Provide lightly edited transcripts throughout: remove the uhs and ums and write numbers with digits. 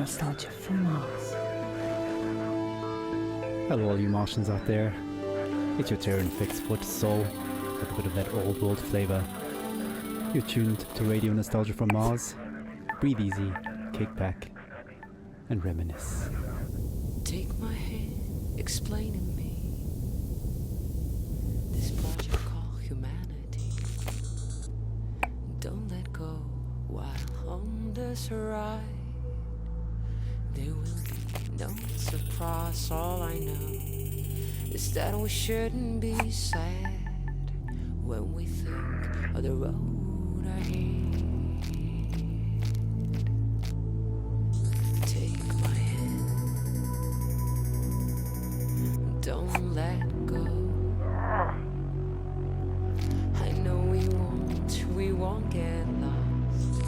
Nostalgia from Mars. Hello all you Martians out there. It's your Terran fix for the soul, with a bit of that old world flavor. You're tuned to Radio Nostalgia from Mars. Breathe easy, kick back, and reminisce. Take my hand, explain to me this project called humanity. Don't let go while on this ride. There will be no surprise. All I know is that we shouldn't be sad when we think of the road ahead. Take my hand, don't let go. I know we won't get lost.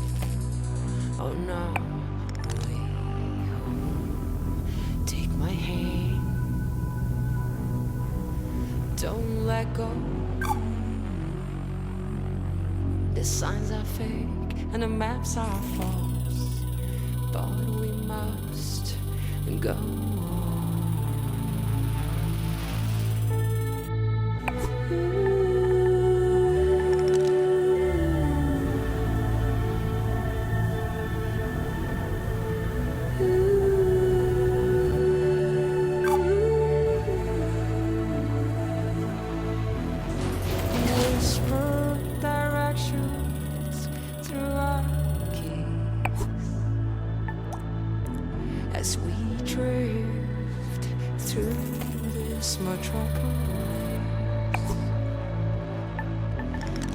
Oh no. My hand, don't let go. The signs are fake and the maps are false, but we must go. As we drift through this metropolis,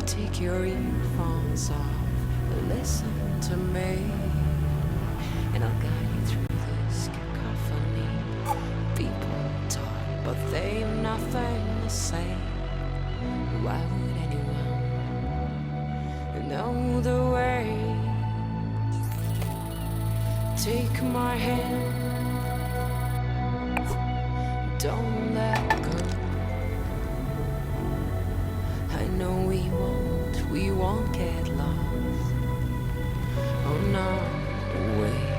take your earphones off and listen to me, and I'll guide you through this cacophony. People talk, but they've nothing to say. Why would anyone know the way? Take my hand, don't let go. I know we won't get lost. Oh no, wait.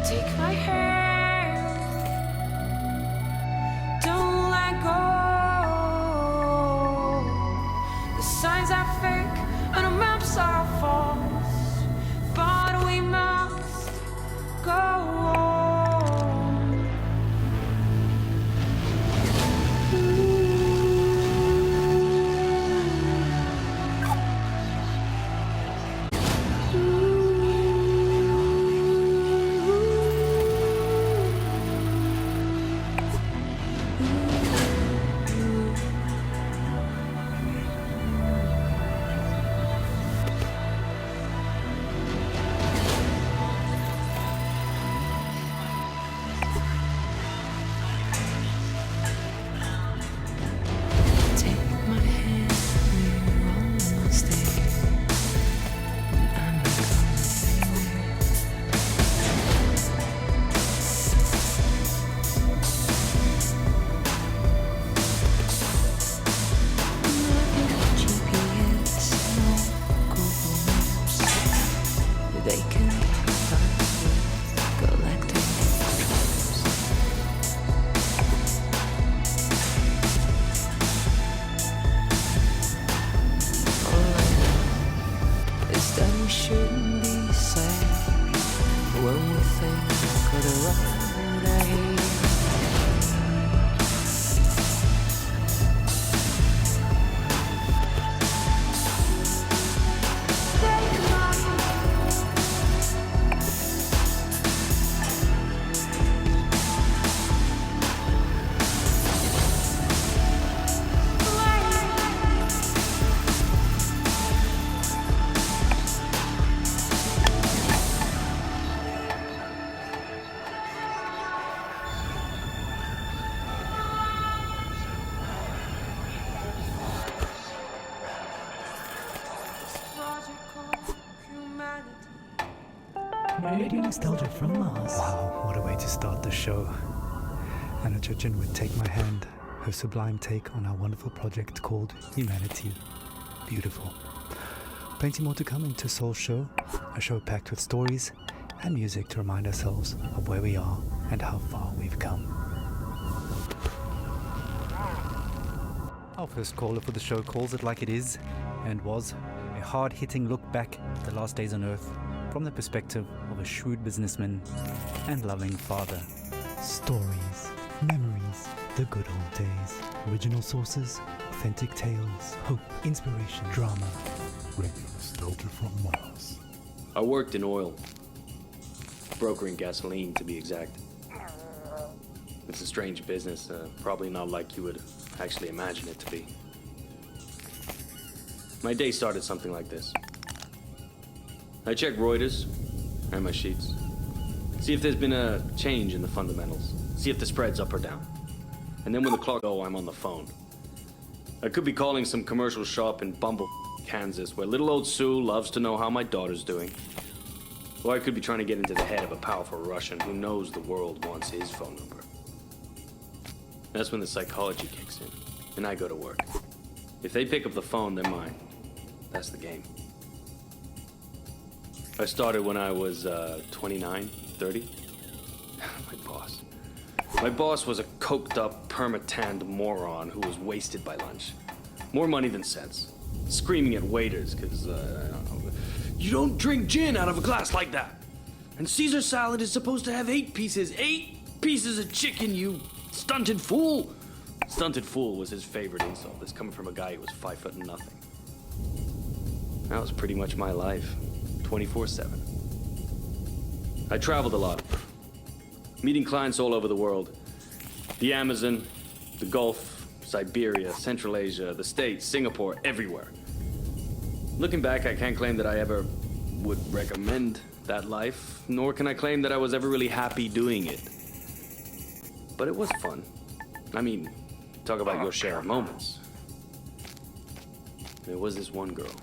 Take my hand, don't let go. The signs are fake and the maps are false, but we must go on. Shouldn't be sad when we think of the road ahead. Radio Nostalgia from Mars. Wow, what a way to start the show. Anna Churchin would Take My Hand, her sublime take on our wonderful project called Humanity. Beautiful. Plenty more to come into Soul Show, a show packed with stories, and music to remind ourselves of where we are and how far we've come. Our first caller for the show calls it like it is, and was a hard-hitting look back at the last days on Earth from the perspective of a shrewd businessman and loving father. Stories, memories, the good old days. Original sources, authentic tales, hope, inspiration, drama. Radio nostalgia from Mars. I worked in oil, brokering gasoline to be exact. It's a strange business, probably not like you would actually imagine it to be. My day started something like this. I check Reuters and my sheets. See if there's been a change in the fundamentals. See if the spread's up or down. And then when the clock goes, I'm on the phone. I could be calling some commercial shop in Bumble, Kansas, where little old Sue loves to know how my daughter's doing. Or I could be trying to get into the head of a powerful Russian who knows the world wants his phone number. That's when the psychology kicks in, and I go to work. If they pick up the phone, they're mine. That's the game. I started when I was 29, 30. My boss was a coked-up, perma-tanned moron who was wasted by lunch. More money than sense. Screaming at waiters, because, you don't drink gin out of a glass like that. And Caesar salad is supposed to have 8 pieces. 8 pieces of chicken, you stunted fool. Stunted fool was his favorite insult. This coming from a guy who was 5 foot nothing. That was pretty much my life, 24/7. I traveled a lot, meeting clients all over the world. The Amazon, the Gulf, Siberia, Central Asia, the States, Singapore, everywhere. Looking back, I can't claim that I ever would recommend that life, nor can I claim that I was ever really happy doing it. But it was fun. I mean, talk about your share of moments. There was this one girl,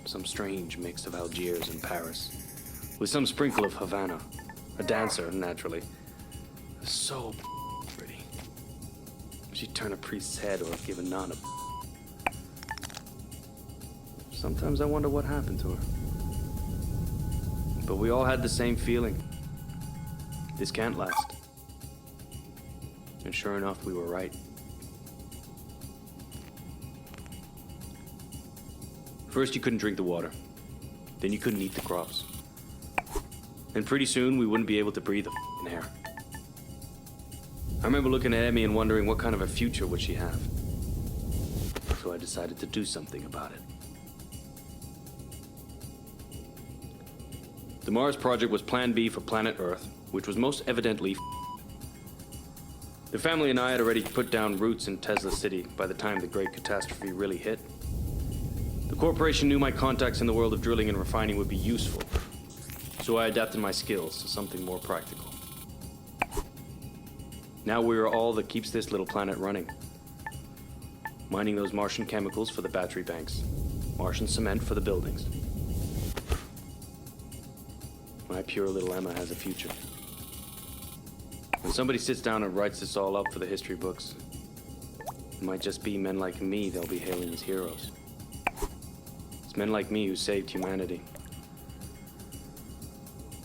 some strange mix of Algiers and Paris, with some sprinkle of Havana, a dancer, naturally. So pretty. She'd turn a priest's head or give a nun a... Sometimes I wonder what happened to her. But we all had the same feeling. This can't last. And sure enough, we were right. First, you couldn't drink the water. Then you couldn't eat the crops. And pretty soon, we wouldn't be able to breathe the f***ing air. I remember looking at Emmy and wondering what kind of a future would she have. So I decided to do something about it. The Mars project was Plan B for planet Earth, which was most evidently The family and I had already put down roots in Tesla City by the time the great catastrophe really hit. The corporation knew my contacts in the world of drilling and refining would be useful, so I adapted my skills to something more practical. Now we are all that keeps this little planet running. Mining those Martian chemicals for the battery banks, Martian cement for the buildings. My pure little Emma has a future. When somebody sits down and writes this all up for the history books, it might just be men like me they'll be hailing as heroes. It's men like me who saved humanity.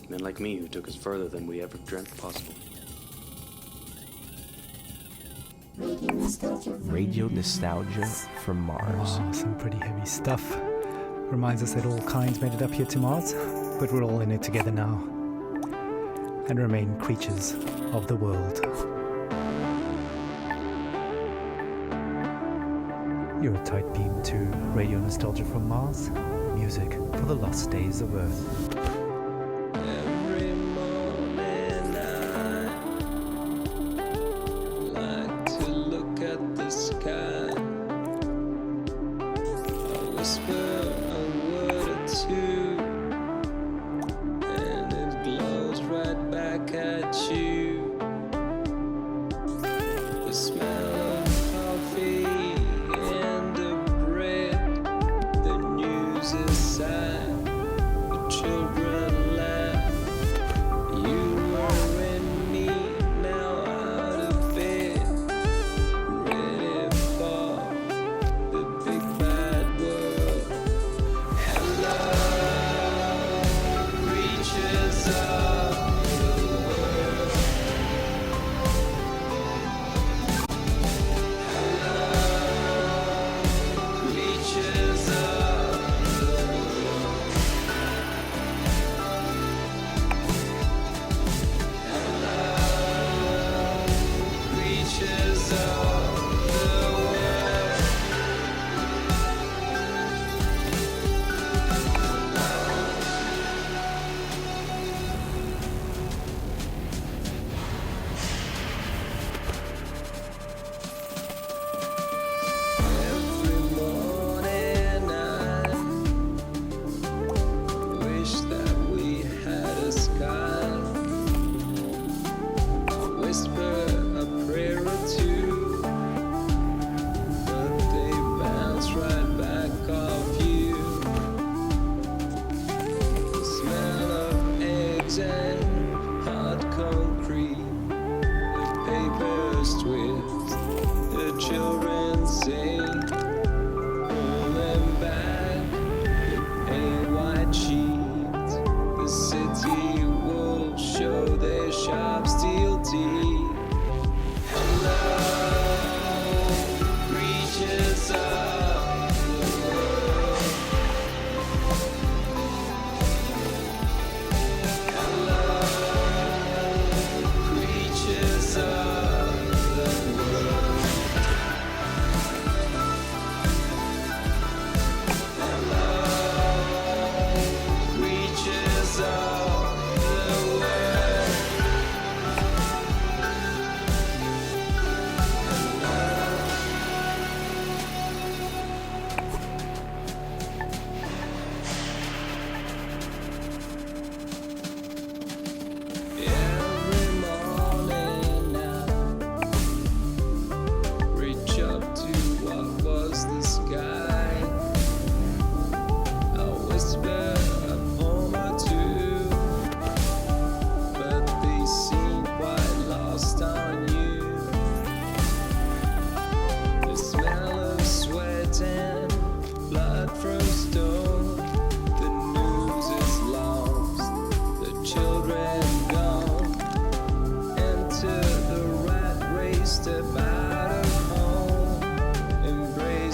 Men like me who took us further than we ever dreamt possible. Radio nostalgia from Mars. Wow, some pretty heavy stuff. Reminds us that all kinds made it up here to Mars, but we're all in it together now. And remain creatures of the world. You're a tight beam to Radio Nostalgia from Mars. Music for the lost days of Earth. Every morning I like to look at the sky. I whisper a word or two, and it glows right back at you. The smell of coffee and of bread, the news is sad, the children laugh. You are in me now, out of bed, ready for the big bad world.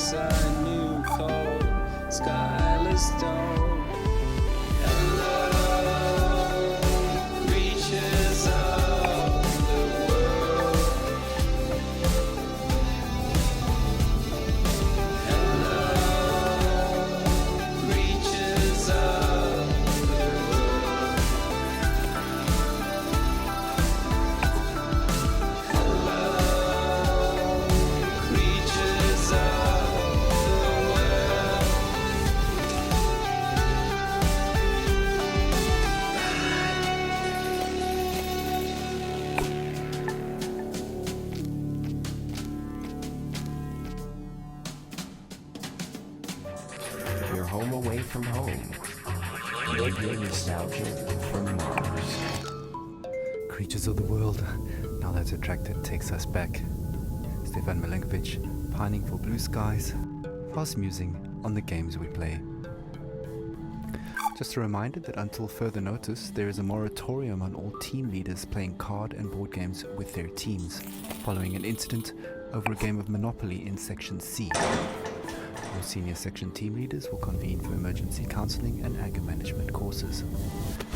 place I knew called Skyless Dome. Hello, reaches of the world. Hello, reaches of the world. Hello, reaches of the world. You're home away from home. Radio nostalgia from Mars. Creatures of the world. Now that Attracted takes us back. Stefan Milenkovic, pining for blue skies, fast musing on the games we play. Just a reminder that until further notice, there is a moratorium on all team leaders playing card and board games with their teams, following an incident over a game of Monopoly in Section C. All senior section team leaders will convene for emergency counseling and anger management courses.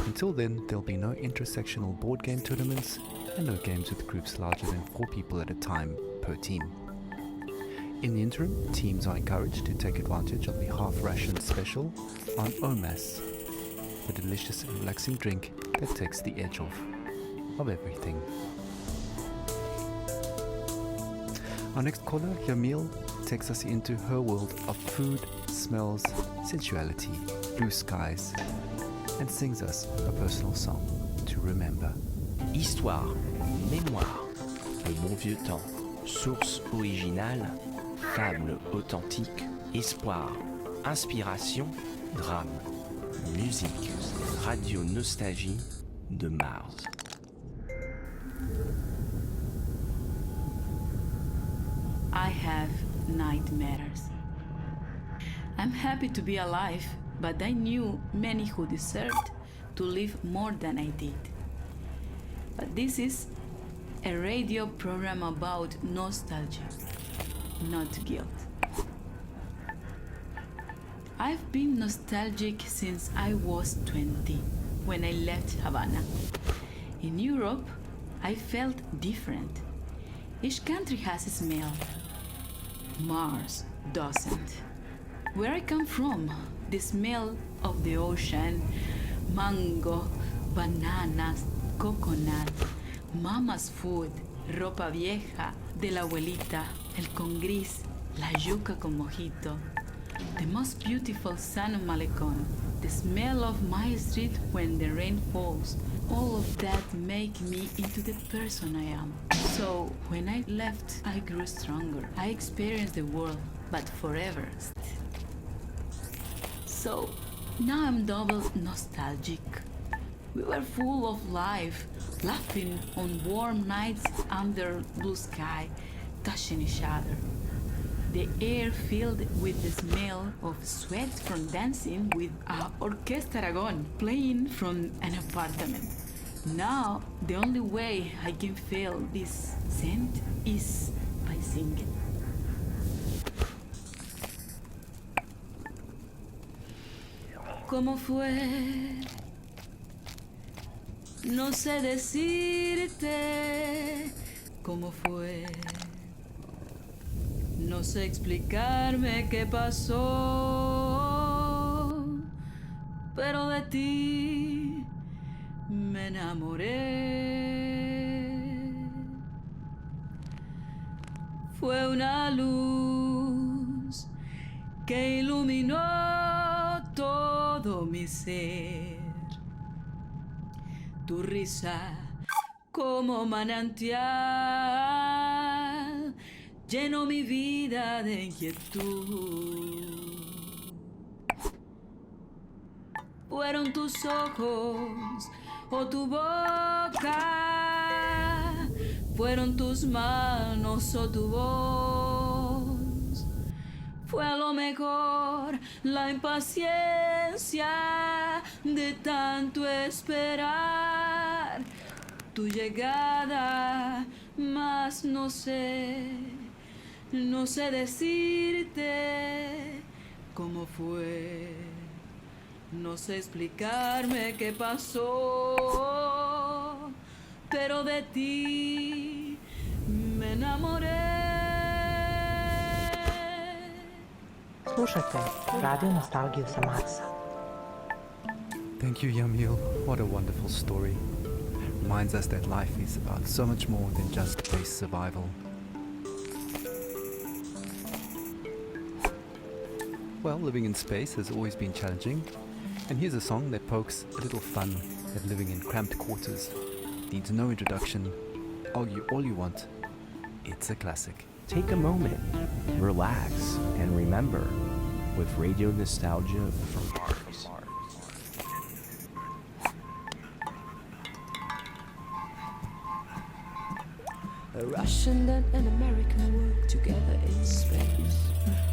Until then, there'll be no intersectional board game tournaments and no games with groups larger than 4 people at a time per team. In the interim, teams are encouraged to take advantage of the half ration special on OMAS, the delicious and relaxing drink that takes the edge off of everything. Our next caller, Yamil, takes us into her world of food, smells, sensuality, blue skies, and sings us a personal song to remember. Histoire, mémoire, le bon vieux temps, source originale, fable authentique, espoir, inspiration, drame, musique, radio nostalgie de Mars. I have nightmares. I'm happy to be alive, but I knew many who deserved to live more than I did. But this is a radio program about nostalgia, not guilt. I've been nostalgic since I was 20, when I left Havana. In Europe, I felt different. Each country has a smell. Mars doesn't. Where I come from, the smell of the ocean, mango, bananas, coconut, mama's food, ropa vieja, de la abuelita, el con gris, la yuca con mojito, the most beautiful sun of Malecon, the smell of my street when the rain falls, all of that make me into the person I am. So when I left, I grew stronger. I experienced the world, but forever. So now I'm double nostalgic. We were full of life, laughing on warm nights under blue sky, touching each other. The air filled with the smell of sweat from dancing with a Orquesta Aragon playing from an apartment. Now, the only way I can feel this scent is by singing. ¿Cómo fue? No sé decirte cómo fue. No sé explicarme qué pasó, pero de ti me enamoré. Fue una luz que iluminó todo mi ser. Tu risa como manantial llenó mi vida de inquietud. Fueron tus ojos o tu boca, fueron tus manos o tu voz. Fue a lo mejor la impaciencia de tanto esperar tu llegada, mas no sé No sé decirte cómo fue. No sé explicarme qué pasó. Pero de ti me enamoré. Slušajte Radio Nostalgiju sa Marsa. Thank you, Yamil. What a wonderful story. Reminds us that life is about so much more than just base survival. Well, living in space has always been challenging, and here's a song that pokes a little fun at living in cramped quarters. Needs no introduction. Argue all you want. It's a classic. Take a moment, relax, and remember with Radio Nostalgia from Mars. A Russian and an American work together in space.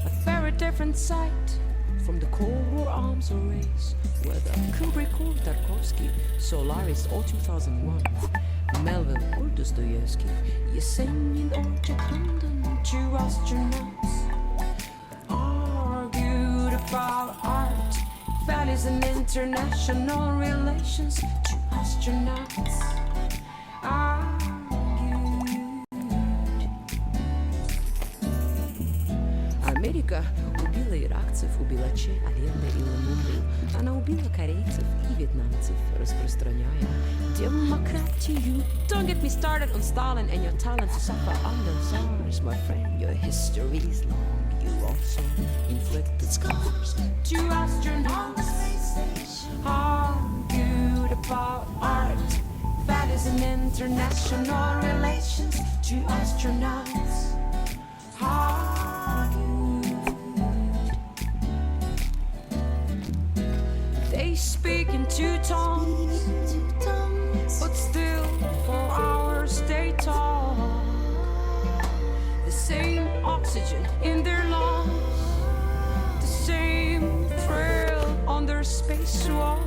A very different sight from the Cold War arms race, whether Kubrick or Tarkovsky, Solaris or 2001, Melville or Dostoevsky, Yesenin or Jack London, two astronauts argued about art, values and international relations. Two astronauts Америка убила иракцев, убила Че, Аленда и Ламунду. Она убила корейцев и вьетнамцев, распространяя демократию. Don't get me started on Stalin and your talent to suffer under SARS. My friend, your history is long. You also inflicted scars. Two astronauts argued about art, values and international relations. Two astronauts They speak in two tongues, but still for hours they talk. The same oxygen in their lungs, the same thrill on their spacewalk.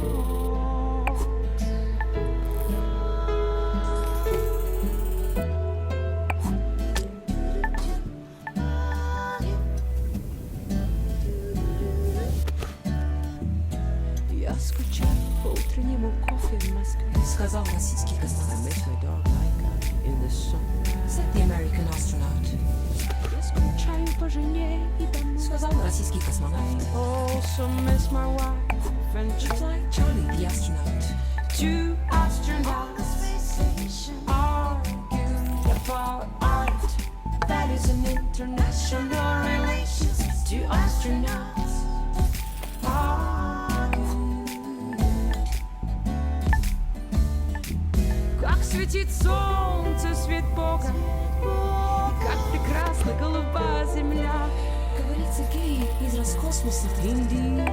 Сказал российский космонавт. In the sun. Said the American astronaut. Я скучаю по жене и дому. Сказал российский космонавт. Also miss my wife and like Charlie the astronaut. Two astronauts argued about art, values and international relations. Two astronauts Светит солнце, свет Бога, как прекрасна голубая земля. Говорится гей из Роскосмоса. Indeed,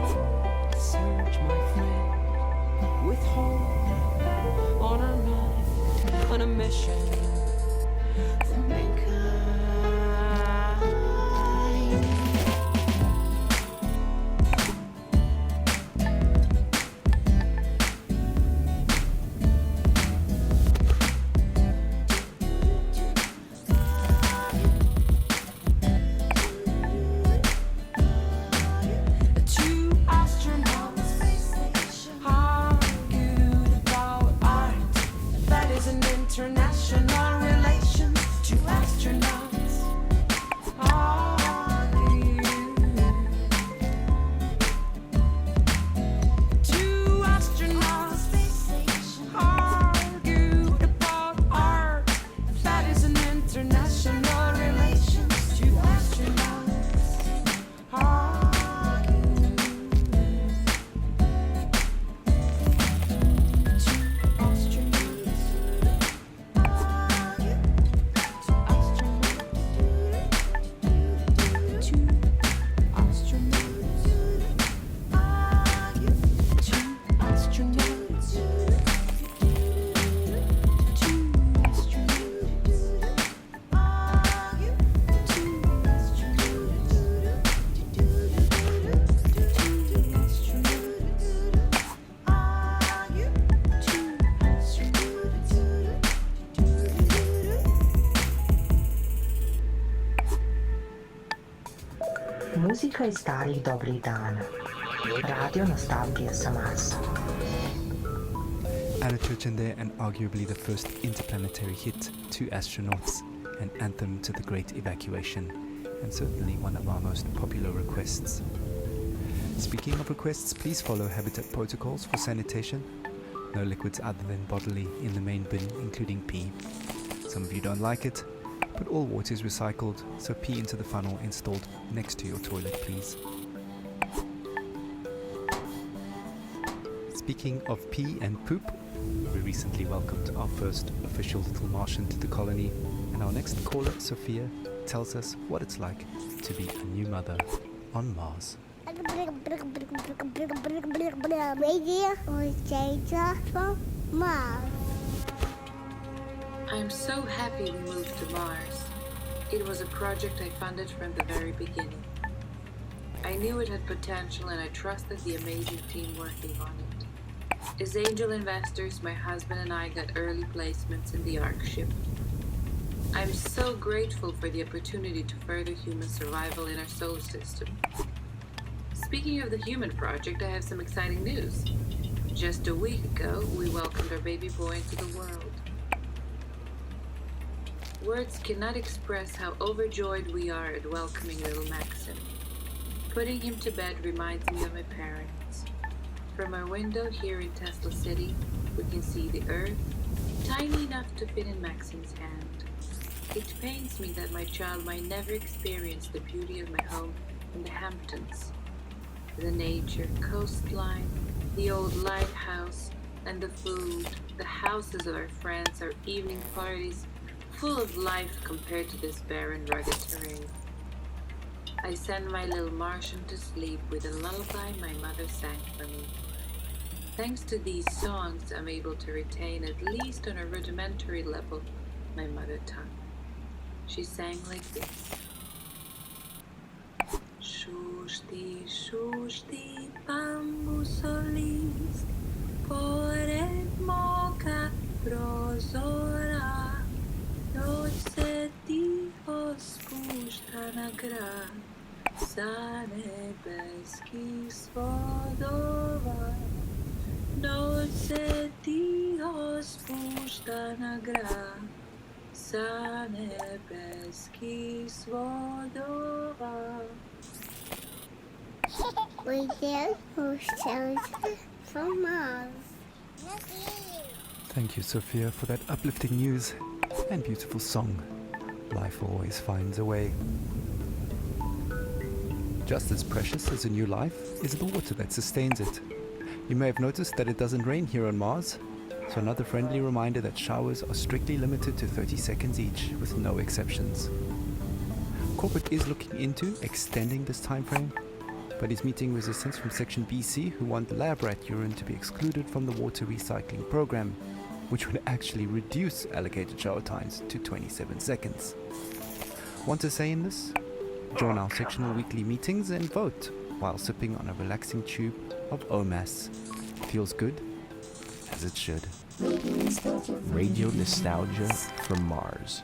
search my friend with hope on a night, on a mission for mankind. International Muzika iz starih dobrih dana. Radio Nostalgija sa Marsa. Anna Turcinde, and arguably the first interplanetary hit, Two Astronauts, an anthem to the Great Evacuation, and certainly one of our most popular requests. Speaking of requests, please follow Habitat protocols for sanitation. No liquids other than bodily in the main bin, including pee. Some of you don't like it, but all water is recycled, so pee into the funnel installed next to your toilet, please. Speaking of pee and poop, we recently welcomed our first official little Martian to the colony, and our next caller, Sophia, tells us what it's like to be a new mother on Mars. I'm so happy we moved to Mars. It was a project I funded from the very beginning. I knew it had potential and I trusted the amazing team working on it. As angel investors, my husband and I got early placements in the ARC ship. I'm so grateful for the opportunity to further human survival in our solar system. Speaking of the human project, I have some exciting news. Just a week ago, we welcomed our baby boy into the world. Words cannot express how overjoyed we are at welcoming little Maxim. Putting him to bed reminds me of my parents. From our window here in Tesla City, we can see the Earth, tiny enough to fit in Maxim's hand. It pains me that my child might never experience the beauty of my home in the Hamptons. The nature, coastline, the old lighthouse, and the food, the houses of our friends, our evening parties, full of life compared to this barren, rugged terrain. I send my little Martian to sleep with a lullaby my mother sang for me. Thanks to these songs, I'm able to retain, at least on a rudimentary level, my mother tongue. She sang like this. Shushti, shushti, bamboo solis, pored moka prozora, noce ticho spušta na grad, sa nebeských svodova. Noce ticho spušta na grad, sa nebeských svodova. Radio Nostalgia from Mars. Thank you, Sophia, for that uplifting news and beautiful song. Life always finds a way. Just as precious as a new life is the water that sustains it. You may have noticed that it doesn't rain here on Mars, so another friendly reminder that showers are strictly limited to 30 seconds each, with no exceptions. Corporate is looking into extending this time frame, but is meeting resistance from Section BC, who want lab rat urine to be excluded from the water recycling program, which would actually reduce allocated shower times to 27 seconds. Want to say in this? Join our sectional weekly meetings and vote while sipping on a relaxing tube of OMAS. Feels good, as it should. Radio Nostalgia from Mars.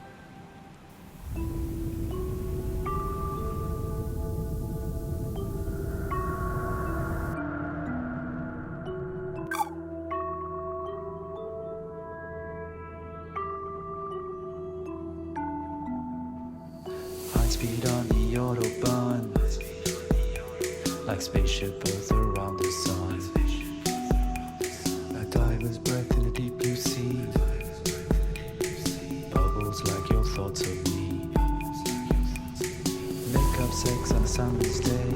Speed on the Autobahn, like spaceship Earth around the sun. A diver's breath in a deep blue sea, bubbles like your thoughts of me. Make up sex on a summer's day,